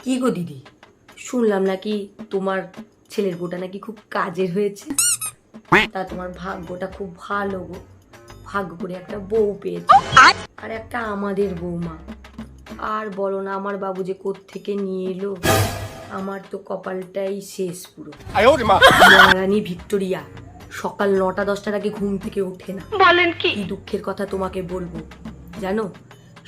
কি গো দিদি, শুনলাম নাকি তোমার ছেলের বউটা নাকি খুব কাজের হয়েছে। তা তোমার ভাগ্যটা খুব ভালো গো, ভাগ্য করে একটা বউ পেয়েছে, আর একটা আমাদের বৌমা। আর বলো না, আমার বাবু যে কোত্থেকে নিয়ে এলো, আমার তো কপালটাই শেষ পুরো। মহারানী ভিক্টোরিয়া সকাল 9টা-10টার আগে ঘুম থেকে ওঠে না। বলেন কি দুঃখের কথা তোমাকে বলবো জানো,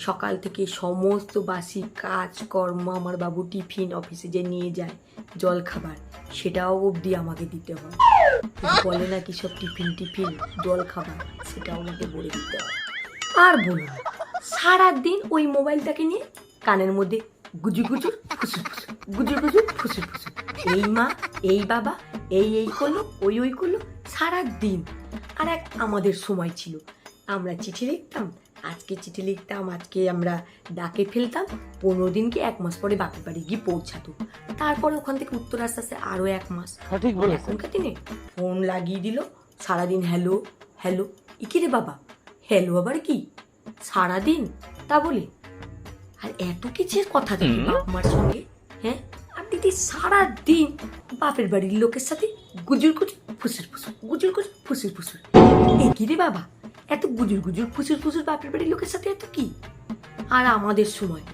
সকাল থেকে সমস্ত বাসি কাজ কর্ম আমার বাবু টিফিন অফিসে যে নিয়ে যায়, জল খাবার সেটাও অবধি আমাকে দিতে হয়। বলে না কি সব টিফিন জল খাবার সেটাও আমাকে বলে দিতে হয়। আর বলো না, সারাদিন ওই মোবাইলটাকে নিয়ে কানের মধ্যে গুজুর গুজুর ফুসুর ফুসুর, গুজুর গুজুর ফুসুর ফুসুর, এই মা এই বাবা এই করলো ওই করলো সারাদিন। আর এক আমাদের সময় ছিল, আমরা চিঠি লিখতাম, আজকে চিঠি লিখতাম, আজকে আমরা ডাকে ফেলতাম, 15 দিন কি 1 মাস পরে বাপের বাড়ি গিয়ে পৌঁছাতো। তারপরে ওখান থেকে উত্তর আসতে আসতে আরো 1 মাস। এখনকার দিনে ফোন লাগিয়ে দিল, সারাদিন হ্যালো হ্যালো, কি রে বাবা হ্যালো আবার কি সারাদিন, তা বলে আর এত কিছুর কথা থাকে বাপ মার সঙ্গে। হ্যাঁ, আর দিদি সারাদিন বাপের বাড়ির লোকের সাথে গুজুর গুজুর ফুসুর ফুসুর, গুজুর গুজুর ফুসুর ফুসুর, কি রে বাবা এত গুজুর গুজুর ফুসুর ফুসুর বাপের বাড়ির লোকের সাথে এত কি। আর আমাদের সময়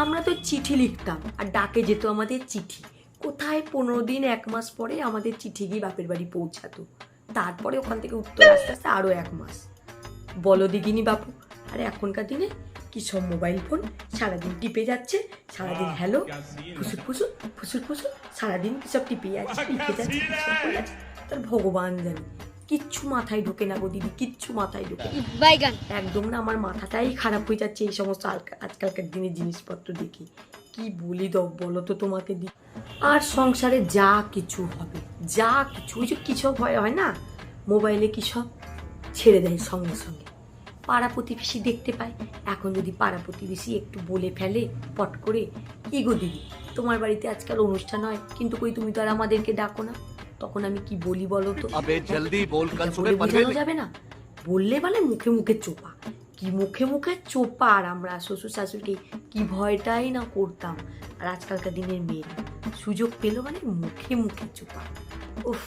আমরা তো চিঠি লিখতাম, আর ডাকে যেত আমাদের চিঠি, কোথায় 15 দিন 1 মাস পরে আমাদের চিঠি গিয়ে বাপের বাড়ি পৌঁছাতো। তারপরে ওখান থেকে উত্তর আসতে আসতে আরো 1 মাস। বলো দিগিনি বাপু। আর এখনকার দিনে কি সব মোবাইল ফোন, সারাদিন টিপে যাচ্ছে, সারাদিন হ্যালো ফুসুর ফুসুর ফুসুর ফুসুর, সারাদিন কি সব টিপে যাচ্ছে লিখে যাচ্ছে, তার ভগবান জানে। কিচ্ছু মাথায় ঢোকে না গো দিদি, কিচ্ছু মাথায় ঢোকে একদম না। আমার মাথাটাই খারাপ হয়ে যাচ্ছে এই সমস্ত আজকালকার দিনের জিনিসপত্র দেখি। কি বলি বলো তো তোমাকে দি। আর সংসারে যা কিছু হবে, যা কিছু ওই যে কিছু হয় না মোবাইলে, কি সব ছেড়ে দেয় সঙ্গে সঙ্গে। পাড়া প্রতিবেশী দেখতে পায়, এখন যদি পাড়া প্রতিবেশী একটু বলে ফেলে পট করে, কি গো দিদি তোমার বাড়িতে আজকাল অনুষ্ঠান হয়, কিন্তু কই তুমি তো আর আমাদেরকে ডাকো না, তখন আমি কি বলি বলো তো। বোঝানো যাবে না, বললে বলে মুখে মুখে চোপা, কি মুখে মুখে চোপা। আর আমরা শ্বশুর শাশুড়িকে কি ভয়টাই না করতাম। আর আজকালকার দিনের মেয়েরা সুযোগ পেলো মানে মুখে মুখে চোপা। উফ,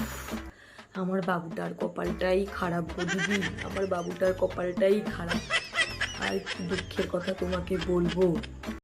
আমার বাবুটার কপালটাই খারাপ গো দিদি, আমার বাবুটার কপালটাই খারাপ। আর কি দুঃখের কথা তোমাকে বলবো।